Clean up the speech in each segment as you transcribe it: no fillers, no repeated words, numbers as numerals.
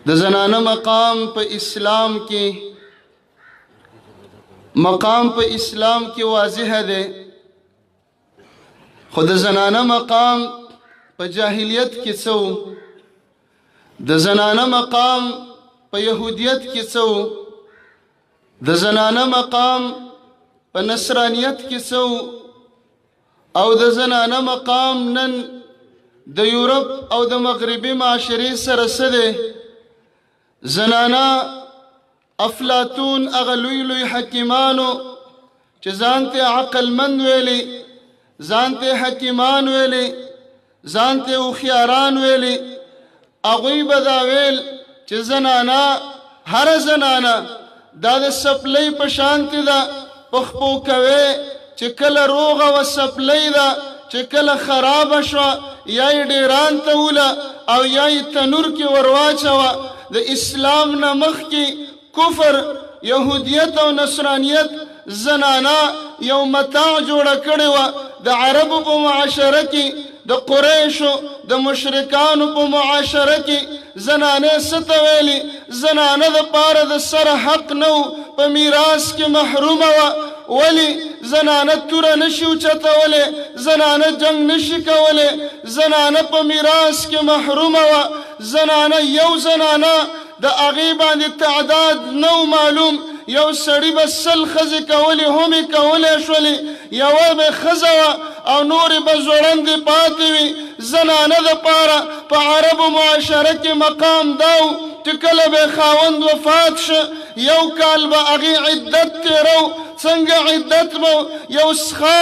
د زنانه مقام په اسلام کې واضح دی، خو د زنانه مقام په جاهلیت کې څه و، د زنانه مقام په یهودیت کې څه و، د زنانه مقام په نصرانیت کې څه و، او د زنانه مقام نن د یورپ او د مغربي معاشرې سره څه دی. زنانه افلاطون هغه لوی لوی حکیمانو چې ځان ته عقلمند ویلي، ځان ته حکیمان ویلي، ځان ته هوښیاران ویلي، هغوی به دا ویل چې زنانه هر زنانه دا د سپلۍ په شانتې ده، پخپو کوي چې کله روغه و سپلۍ ده، چې کله خرابه شوه یا یې ډیران ته وله او یا یې تنور کې ورواچوه. د اسلام نه مخکې کفر، یهودیت او نصرانیت زنانه یو متاع جوړه کړې وه. د عربو په معاشره کې، د قریشو د مشرکانو په معاشره کې زنانه څه ته ویلي؟ زنانه د پاره د سره حق نه و، په میراث کې محرومه وه. ولی زنانه توره نشي اوچتولی، زنانه جنگ نشي کولی، زنانه په میراث کې محرومه وه. زنانه یو زنانه د هغې باندې تعداد نه معلوم، یو سړي به 100 ښځې کولې هم یې کولی شولې، یوه به ښځه وه او نورې به ځوړندې پاتې وي. زنانه دپاره په عربو معاشره کې مقام دا و چې کله به خاوند وفات شه یو کال به هغې عدت تېرو. څنګه عدت به یو څښا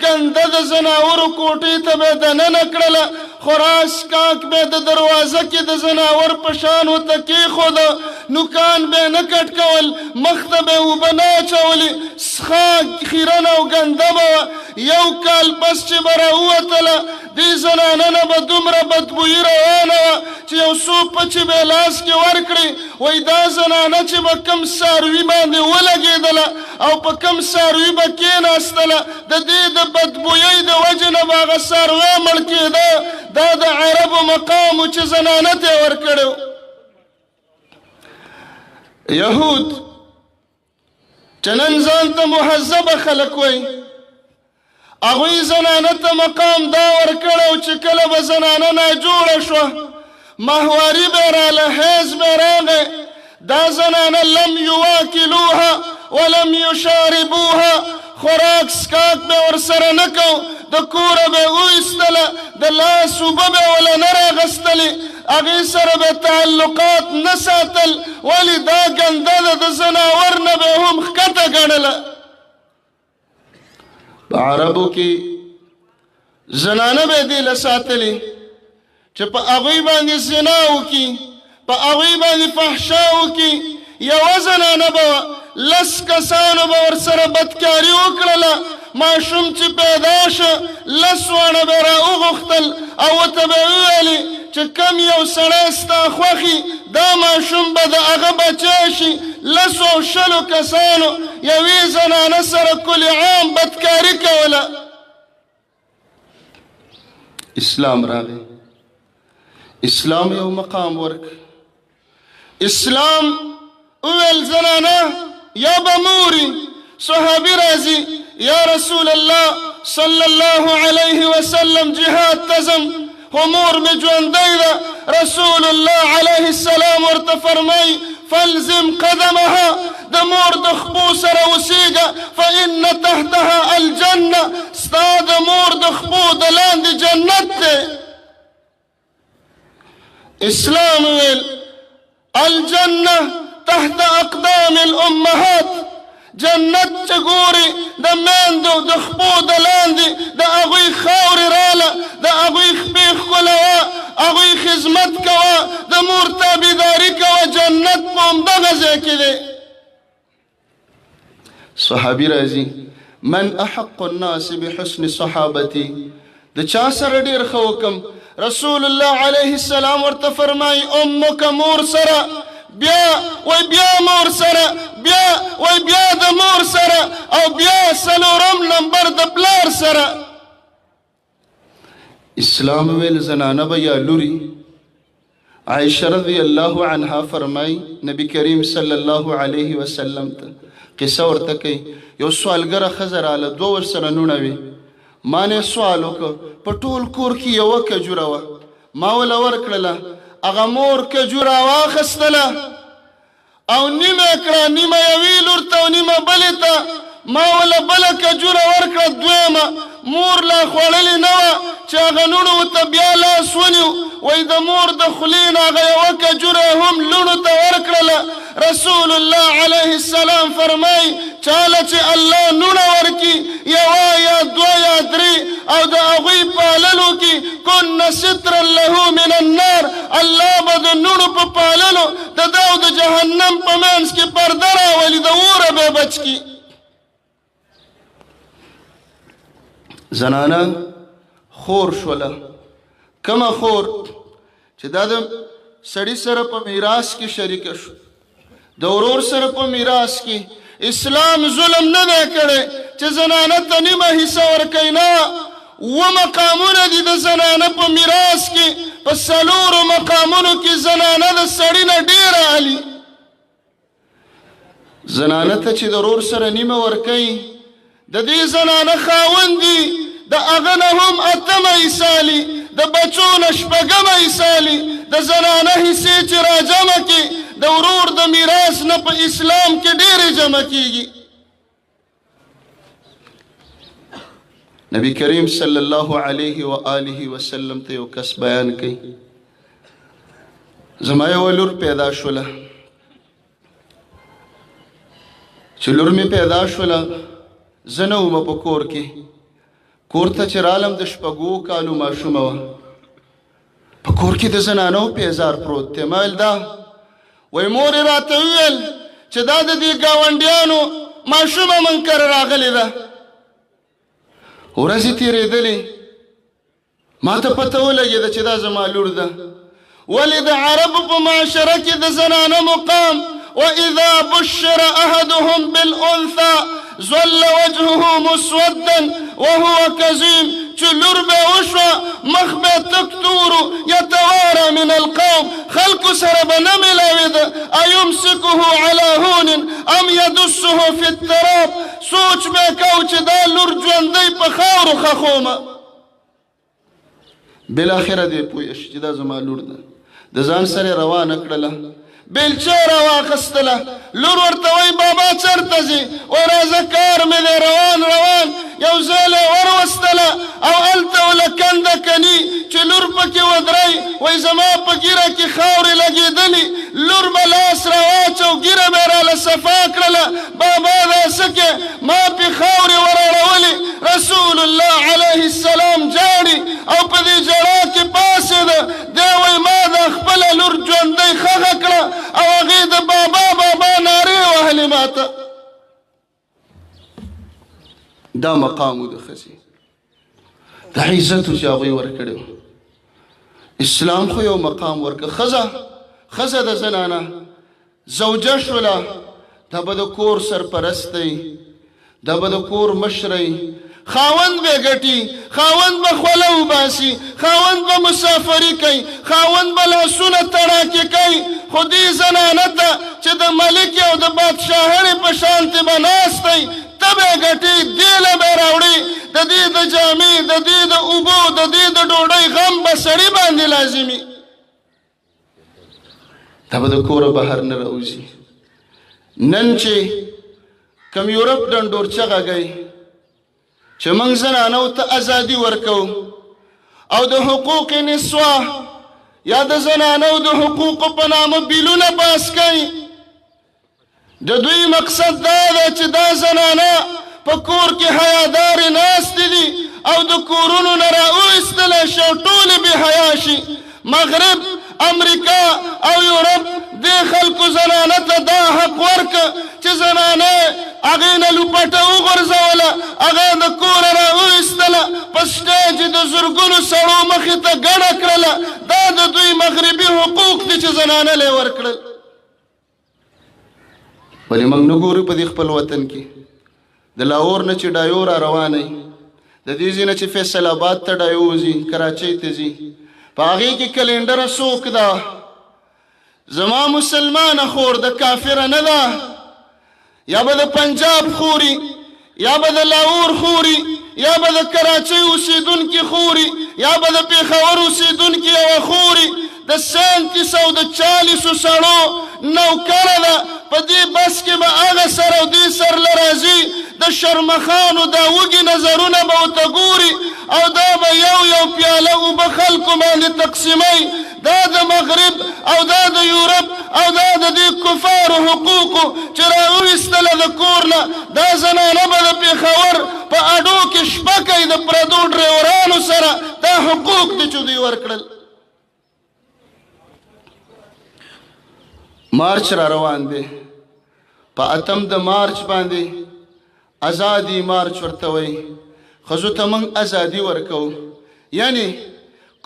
ګنده د زناورو کوټې ته به یې دننه کړله، خوراس کاک به د دروازه کې د زناور په شان ورته کېښوده، نوکان به یې نه کټ کول، مخ ته به یې اوبه نه اچولې، څښا خیرنه او ګنده به وه. یو کال پس چې به راووتله دې زنانه نه به دومره بدبویي روانه وه چې یو څو پچې به یې لاس کې ورکړې. وایي دا زنانه چې به کوم څاروي باندې ولګېدله او په کوم څاروي به کېناستله، د دې د بدبویۍ د وجې نه به هغه څاروی مړ کېده. دا د عربو مقام و چې زنانه ته یې ورکړی و. یهود چې نن ځان ته مهذبه خلک وایي، هغوی زنانه ته مقام دا ورکړی و چې کله به زنانه ناجوړه شوه، ماهواري به یې راله، حیض به یې راغی، دا زنانه لم یواکلوها ولم یشاربوها، خوراک سکاک به ورسره نه کو، د کوره به یې وایستله، د لاس اوبه به یې وله نه راغستلې، هغې سره به تعلقات نه ساتل. ولې دا ګنده ده، د زناور نه به یې هم ښکته ګڼله. په عربو کې زنانه به یې دې له ساتلې چې په هغوی باندې زنا وکړي، په هغوی باندې فحشا وکړي. یوه زنانه به وه، 10 کسانو به ورسره بدکاري وکړله، ماشوم چې پیدا شه 10 واڼه به یې راوغوښتل او ورته به یې وویلې چې کم یو سړی ستا خوښي دا ماشوم به د هغه بچی شي. 10 او 20 کسانو یوې زنانه سره کل عام بدکاري کوله. اسلام راغی، اسلام یو مقام ورک. اسلام وویل زنانه یا به موري. صحابي راځي، یا رسول الله صلی الله علیه وسلم جهاد ته ځم، خو مور مې ژوندی ده. رسول الله علیه السلام ورته فرمایي فالزم قدمها، د مور د خپو سره اوسېږه، فإن تحتها الجنه، ستا د مور د خپو د لاندې جنت دی. اسلام ویل الجنه تحت اقدام الامهات، جنت چې ګوري د میندو د خپو د لاندې د هغوی خاورې راله، د هغوی خپې ښکلوه، هغوی خدمت کوه، د مور تابعداري کوه، جنت په همدغه ځای کې دی. صحابي راځي، من احق الناس بحسن صحابتي، د چا سره ډېر ښه وکم؟ رسول الله علیه السلام ورته فرمایي امک، مور سره، بیا وای بیا مور سره، بیا وای بیا د مور سره، او بیا 4م نمبر د پلار سره. اسلام ویل زنانه به یا لوري عائشہ رضی اللہ عنہا فرمائی نبی کریم صلی اللہ علیہ وسلم ته قصه ورته کوي یو سوالګره ښځه راله 2 ورسره نوڼه وي ما نه سوال وکړ په ټول کور کې یوه کجوره وه ما وله ورکړله هغه مور کجوره واخیستله او نیمه کړه نیمه یوې لور ته او نیمه بلې ته ما وله بله کجوره ورکړه دویمه مور لا خوړلې نه وه چې هغه لوڼو ورته بیا لاس ونیو وایي د مور د خولې نه هغه یوه کجوره هم لوڼو ته ورکړله رسول الله علیه السلام فرمایي چاله چې الله لوڼه ورکي یوه یا دوه یا درې او د هغوی پاللو کې کن سترا له من النار الله به د لوڼو په پاللو د ده او د جهنم په منځ کې پرده راولي د اوره به بچ کي زنانه خور شوله کمه خور چې دا د سړي سره په میراث کې شریکه شو د ورور سره په میراث کې اسلام ظلم نه دی کړی چې زنانه ته نیمه حصه ورکوي نه 2 مقامونه دي د زنانه په میراث کې په 4 مقامونو کې زنانه د سړي نه ډېره علي زنانه ته چې د ورور سره نیمه ورکوي د دې زنانه خاوند دي د هغه نه هم 8 حصالي د بچو نه 6 حصالي د زنانه حصې چې راجمع کړي د ورور د میراث نه په اسلام کې ډېرې جمع کېږي نبی کریم صلی الله علیه و آله وسلم ته یو کس بیان کوي زما یوه لور پیدا شوله چې لور مې پیدا شوله زه نه ومه په کور کې کور ته چې رالم د 6 کالو ماشومه وه په کور کې د زنانو پیزار پروت دی ما ویل دا وی مور یې راته وویل چې دا د دې ګاونډیانو ماشومه من کره راغلې ده ورځې تېرېدلې ما ته پته ولګېده چې دا زما لور ده ولې د عربو په معاشره کې د زنانه مقام وإذا بشر أحدهم بالأنثى ظل وجهه مسودا وهو كظيم چې لور به وشوه مخ به تک تور یتوارى من القوم خلکو سره به نه میلاوېده ایمسکه علی هون ام یدسه فی التراب سوچ به کو چې دا لور ژوندی په خاورو خښومه بالاخره دې پوه شي چې دا زما لور ده د ځان سره روانه کړله بیلچه راواخیستله لور ورته وایي بابا چېرته ځې وایي راځه کار مې دی روان یو ځای یې وروستله او هلته وله کنده کني چې لور پکې ودرئ وایي زما په ږیره کې خاورې لګېدلې لور به لاس راواچو ږیره به یې راله صفا کړله بابا دا څه کې ما پې خاورې وراړولې رسول الله علیه السلام جاړي او په دې ژړا کې پاڅېده دی وایي ما دا خپله لور ژوندی ښخه کړه او هغې د بابا بابا نارې وهلې ما ته دا مقام و د ښځې دا عزت و چې هغوی ورکړی و اسلام خو یو مقام ورکړه ښځه د زنانه زوجه شوله دا به د کور سرپرستی دا به د کور مشری خاوند به ګټي خاوند به خوله وباسي خاوند به مسافري کوي خاوند به لاسونه تړاکې کوي خو دې زنانه ته چې د ملک او د بادشاهنې په شانتې به ناست دی ته به یې ګټي دې له به یې راوړي د دې د جامې د دې د اوبو د دې د ډوډۍ غم به سړي باندې لازمي دا به د کوره بهر نه راوځي نن چې کم یورپ ډنډور چغه کوي چې موږ زنانو ته ازادي ورکو او د حقوق نسوه یا د زنانو د حقوقو په نامه بیلونه پاس کوي د دوی مقصد دا ده چې دا زنانه په کور کې حیادارې ناستې دي او د کورونو نه راوایستلی شي او ټولې بې حیا شي مغرب امریکا او یورپ دې خلکو زنانه ته دا حق ورکه چې زنانه هغې نه لوپټه وغورځوله هغه د کوره راوایستله په سټیج د زرګونو سړو مخې ته ګډه کړله دا د دوی مغربي حقوق دي چې زنانه له یې ورکړل ولې موږ نه ګورو په دې خپل وطن کې د لاهور نه چې ډایو را روانئ د دې ځای نه چې فیصل آباد ته ډایو ځي کراچۍ ته ځي په هغې کې کلینډره څوک ده زما مسلمانه خور د کافره نه ده، یا به د پنجاب خوري، یا به د لاهور خوري، یا به د کراچۍ اوسېدونکي خوري، یا به د پېښور اوسېدونکي یوه خوري د 3740 سړو نوکره ده. په دې بس کې به هغه سر او دې سر له راځي د شرمخانو دا وږي نظرونه به ورته ګوري او دا به یو پیاله اوبه خلکو باندې تقسیموي. دا د مغرب او دا د یورپ او دا د دې کفارو حقوقو چې راویستله د کور نه، دا زنانه به د پېښور په اډو کې شپه کوي د پردو ډریورانو سره. دا حقوق دي چې دوی ورکړل. مارچ را روان دی، په 8 د مارچ باندې ازادي مارچ ورته وایي. ښځو ته موږ ازادي ورکوو. یعنی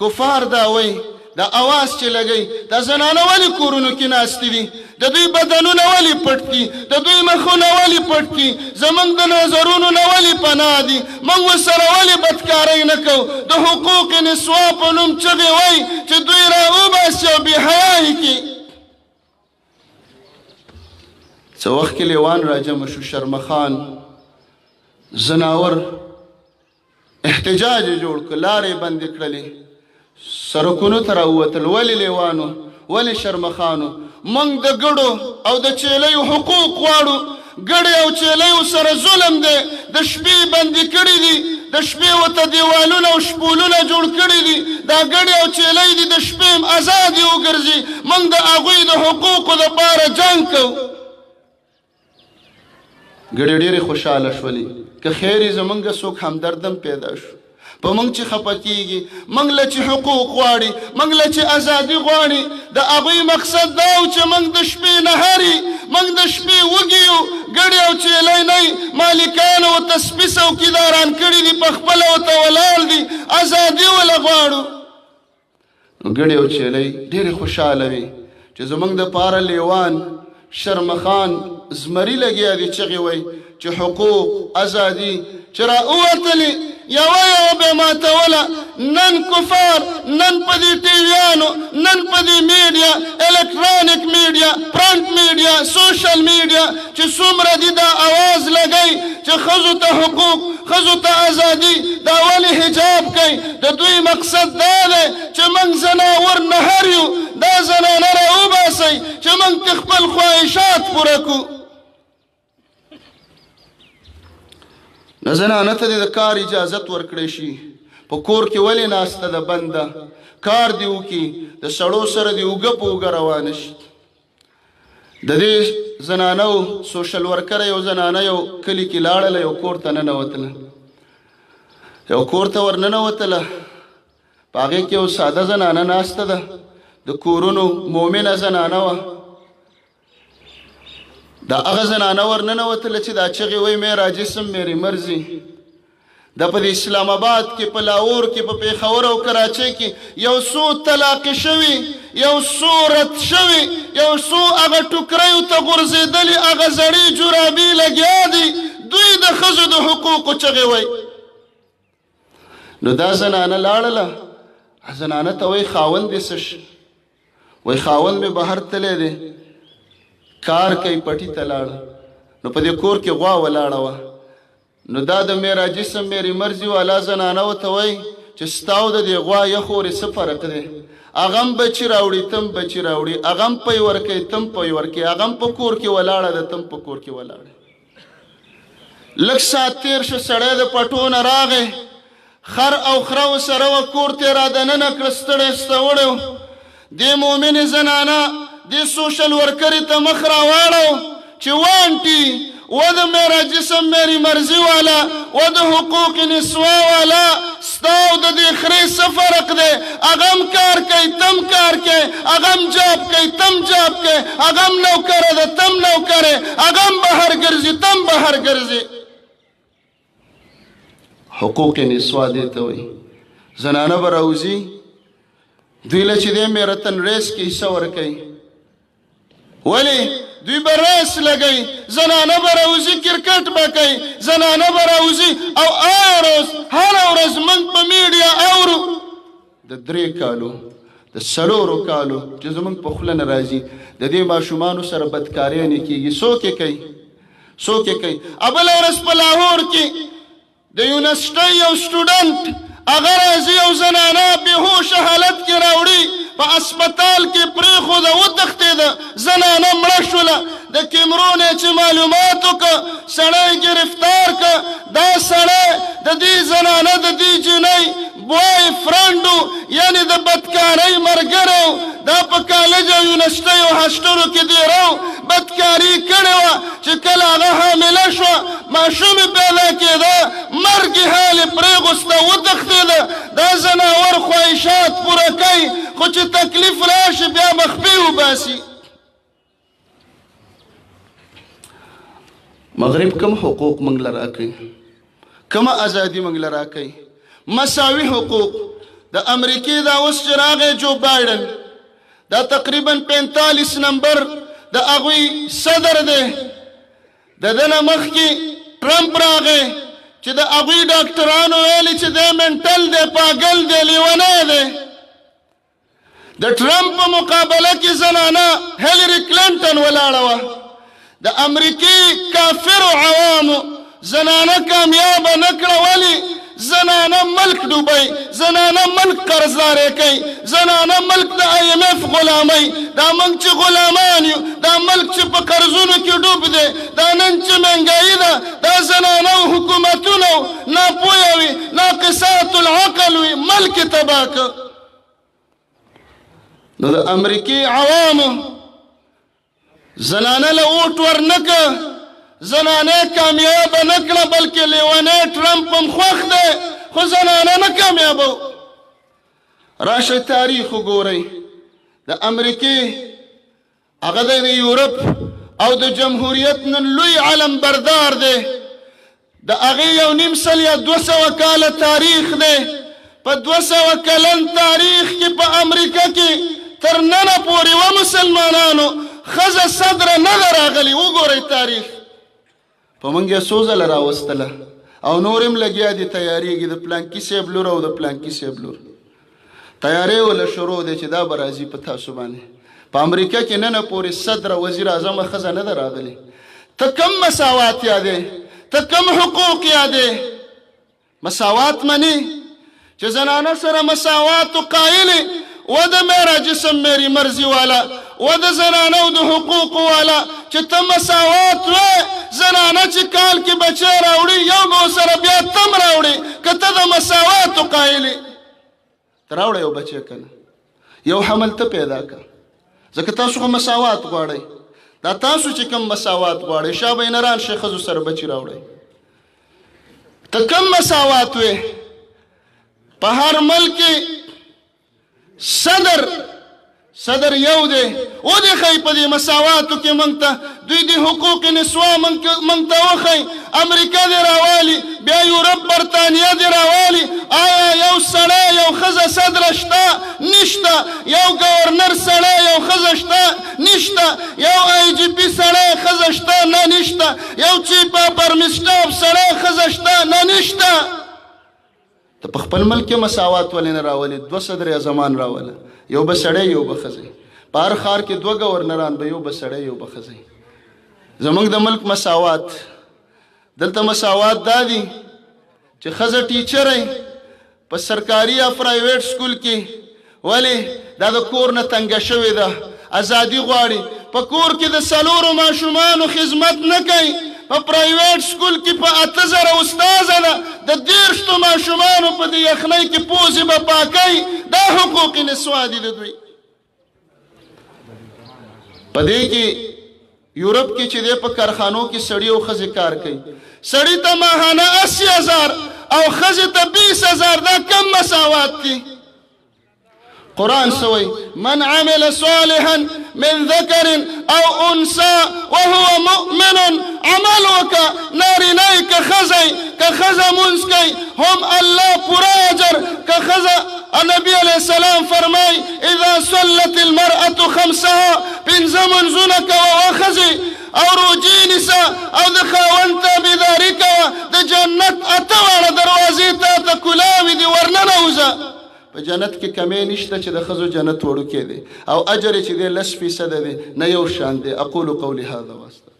کفار دا وایي دا اواز چې لګوي دا زنانه ولې کورونو کې ناستې دي، د دوی بدنونه ولې پټ دي، د دوی مخونه ولې پټ دي، زموږ د نظرونو نه ولې پناه دي، موږ ورسره ولې بدکارۍ نه کوو. د حقوق نسوا په نوم چغې وایي چې دوی را وباسي او بېحیایي کړي. څه وخت کې لیوان را جمع شو، شرمخان زناور احتجاج جوړ کړ، لارې بندې کړلې، سرکونو ته راووتل. ولې لیوانو، ولې شرمخانو؟ موږ د ګډو او د چیلیو حقوق غواړو. ګډې او چیلیو سره ظلم دی، د شپې بندي کړي دي، د شپې ورته دیوالونه او شپولونه جوړ کړي دي. دا ګډې او چیلی دي د شپې هم ازادې وګرځي. موږ د هغوی د حقوقو دپاره جنګ کوو. ګډې ډېرې خوشحاله شولې که خیر یې زمونږ څوک همدردم پیدا شو. په موږ چې خفه کېږي، موږ له چې حقوق غواړي، موږ له چې ازادي غواړي، د هغوی مقصد دا و چې موږ د شپې نهاري، موږ د شپې وږي یو، ګډې او چیلی نه وي. مالکانو ورته سپي څوکیداران کړي دي، په خپله ورته ولاړ دي، ازادي وله غواړو. ګډې او چیلی ډېرې خوشحاله وي چې زموږ دپاره لیوان شرمخان زمري لګیا دي، چغې وایي چې حقوق ازادي چې را ووتلې یوه به ماتوله. نن کفار، نن په دې ټیویانو، نن په دې میډیا، الکترونیک میډیا، پرنټ میډیا، سوشل میډیا چې څومره دي دا اواز لګوي چې ښځو ته حقوق، ښځو ته ازادي، دا ولې حجاب کوي. د دوی مقصد دا دی چې موږ زناور نهر یو، دا زنانه را وباسئ چې موږ خپل خواهشات پوره کړو. زنانه ته د کار اجازت ورکړی شي. په کور کې ولې ناسته ده بنده، کار دې وکړي، د سړو سره دې اوږه په اوږه روانه شي. د دې زنانو سوشل ورکره یو زنانه یو کلي کې لاړله، یو کور ته ننوتله، یو کور ته ور ننوتله. په هغې کې یو ساده زنانه ناسته ده، د کورونو مؤمنه زنانه وه. دا هغه زنانه ور ننوتله چې دا چغې وایي میرا جسم میری مرضی. دا په اسلام آباد کې، په لاهور کې، په پېښور او کراچۍ کې یو څو طلاقې شوي، یو څو رد شوي، یو څو هغه ټوکریو ته غورځېدلي هغه زړې جرابې لګیا دي، دوی د ښځو د حقوقو چغې وایي. نو دا زنانه لاړله، زنانه ته وایي خاوند دې څه شي؟ وایي خاوند مې بهر تللی دی، کار کوي، پټي ته لاړه. نو په دې کور کې غوا ولاړه وه. نو دا د میرا جسم میری مرضی والا زنانه ورته وایي چې ستا او د دې غوا یخورې څه فرق دی؟ هغه هم بچي راوړي، تم بچي راوړي، هغه هم پی ورکوي، تم پی ورکوي، هغه هم په کور کې ولاړه ده، تم په کور کې ولاړه. لږ ساعت تېر شو، سړی د پټو نه راغی، خر او خره ورسره وه، کور ته یې را دننه کړه، ستړی ستوړی و. دې مؤمنې زنانه دې سوشل ورکرې ته مخ راواړو چې وانټي و د میرا جسم میری مرضی والا و د حقوق نسوا والا، ستا او د دې خرې څه فرق دی؟ هغه هم کار کوي، تم کار کوي، هغه هم جاب کوي، تم جاب کوي، هغه هم نوکره ده، تم نوکره، هغه هم بهر ګرځي، تم بهر ګرځي. حقوق نسوا دې ته وایي. زنانه به راوځي، دوی له چې دی میرتن ریس کې حصه ورکوي. ولی دوی به ریس لګوي، زنانه به راوځي کرکټ به کوي، زنانه به راوځي. او هره ورځ موږ په میډیا اورو د 3 کالو د 4 کالو چې زمونږ په خوله نه راځي د دې ماشومانو سره بدکاریانې کېږي. څوک یې کوي؟ بله ورځ په لاهور کې د یونیورسټۍ یو سټوډنټ هغه راځي یو زنانه بېهوشه حالت کې راوړي په اسپتال کې پرېښوده وتښتېده زنانه مړه شوله. د کیمرون چې معلومات وکړه سړی گرفتار کړه. دا سړی د دې زنانه د دې جنۍ بوای فرنډ یعنی د بدکارۍ ملګری دا په کالج او یونیورسټۍ او هاسټلو کې دیره بدکاري کړې وه چې کله هغه حامله شوه ماشوم یې پیدا کېده مرګ یې حال یې پرېغوسته وتښتېده. دا زناور خواهشات پوره کوي خو چې تکلیف راشي بیا به خپې وباسي. مغرب کم حقوق موږ له راکوي، کومه ازادي موږ له راکوي؟ مساوي حقوق. د امریکې دا اوس چې راغی جو بایډن دا تقریبا 45 نمبر د هغوی صدر دی. د ده نه مخکې ټرمپ راغی چې د هغوی ډاکټرانو ویلي چې دی منټل دی، پاګل دی، لیونی دی. د ټرمپ په مقابله کې زنانه هیلري کلینټن ولاړه وه. د امریکې کافرو عوامو زنانه کامیابه نه کړه. ولې؟ زنانه ملک ډوبوي، زنانه ملک قرضداري کوي، زنانه ملک د IMF غلامي. دا موږ چې غلامان یو، دا ملک چې په قرضونو کې ډوب دی، دا نن چې مهنګایي ده، دا زنانه او حکومتونه ناپوهه وي، ناقصات العقل وي، ملک یې تباه کړ. نو د امریکې عوامو زنانه له اوټ ورنکړه، زنانه کامیابه نه کړه، بلکې لیونی ټرمپ هم خوښ دی خو زنانه نه کامیابه. راشئ تاریخ وګورئ. د امریکې هغه د یورپ او د جمهوریت نن لوی علم بردار دی. د هغې 1.5 یا 200 کاله تاریخ دی. په 200 کلن تاریخ کې په امریکا کې تر ننه پورې و مسلمانانو ښځه صدره نه ده راغلې. وګورئ تاریخ. په موږ یې څو ځله راوستله او نور هم لګیا دي تیارېږي د پلانکي صاحب لور او د پلانکي صاحب لور. تیارې وله شروع دی چې دا به راځي په تاسو باندې. په امریکا کې نن پورې صدر وزیر اعظم ښځه نه ده راغلې. ته کم مساوات یادې؟ ته کم حقوق یادې؟ مساوات منې چې زنانه سره مساوات قایلې و د میرا جسم میری مرضی والا و د زنانو د حقوق والا چې ته مساوات وې. زنانه چې کال کې بچی راوړي یو به ورسره بیا تم راوړي که ته د مساواتو قایلې. ته راوړه یو بچی که نه یو حمل ته پیدا که ځکه تاسو خو مساوات غواړئ. دا تاسو چې کوم مساوات غواړئ شاه بینران شي ښځو سره بچي راوړئ. ته کوم مساوات وې؟ په هر ملک کې صدر یو دی. ودې ښایي په دې مساواتو کې موږ ته دوی د حقوق نسوا موږ ته وښایي. امریکا دې راوالي، بیا یورپ برطانیه دې راوالي. آیا یو سړی یو ښځه صدره شته؟ نشته. یو ګورنر سړی یو ښځه شته؟ نشته. یو IGP سړی ښځه شته؟ نه نشته. یو چیف اف آرمي سټاف سړی ښځه شته؟ نه نشته. ته په خپل ملک کې مساوات ولې نه راولې؟ 2 صدر اعظمان راوله، یو به سړی یو به ښځی. په هر ښار کې 2 ګورنران به، یو به سړی یو به ښځی. زموږ د ملک مساوات دلته مساوات دا دي چې ښځه ټیچرۍ په سرکاري یا پرایویټ سکول کې. ولې؟ دا د کور نه تنګه شوې ده، ازادي غواړي. په کور کې د 4 ماشومانو خدمت نه کوي. په پرایویټ سکول کې په 8000 استاذه ده، د 30 ماشومانو په دې یخنۍ کې پوزې به پاکوي. دا حقوق نسوا دي د دوی. په دې کې یورپ کې چې دی په کارخانو کې سړي او ښځې کار کوي. سړي ته ماهانه 80000 او ښځې ته 20000. دا کم مساوات دي؟ قرآن سوي من عمل صالحا من ذكر او انثى وهو مؤمن عمل وکا نارینه که خزه منځ کوي هم الله پورا اجر. که خزه النبي عليه السلام فرمای اذا صلت المرأة 5 5 منځونه کوه وخزي او روجي نساء او د خاوند تابعداري کوه د جنت 8 دروازې ته کلاوي دي ورننه وځه. په جنت کې کمی نشته چې د ښځو جنت وړوکی دی او اجر یې چې دی 10% دی نه یو شان دی. اقول قولي هذا واستغفر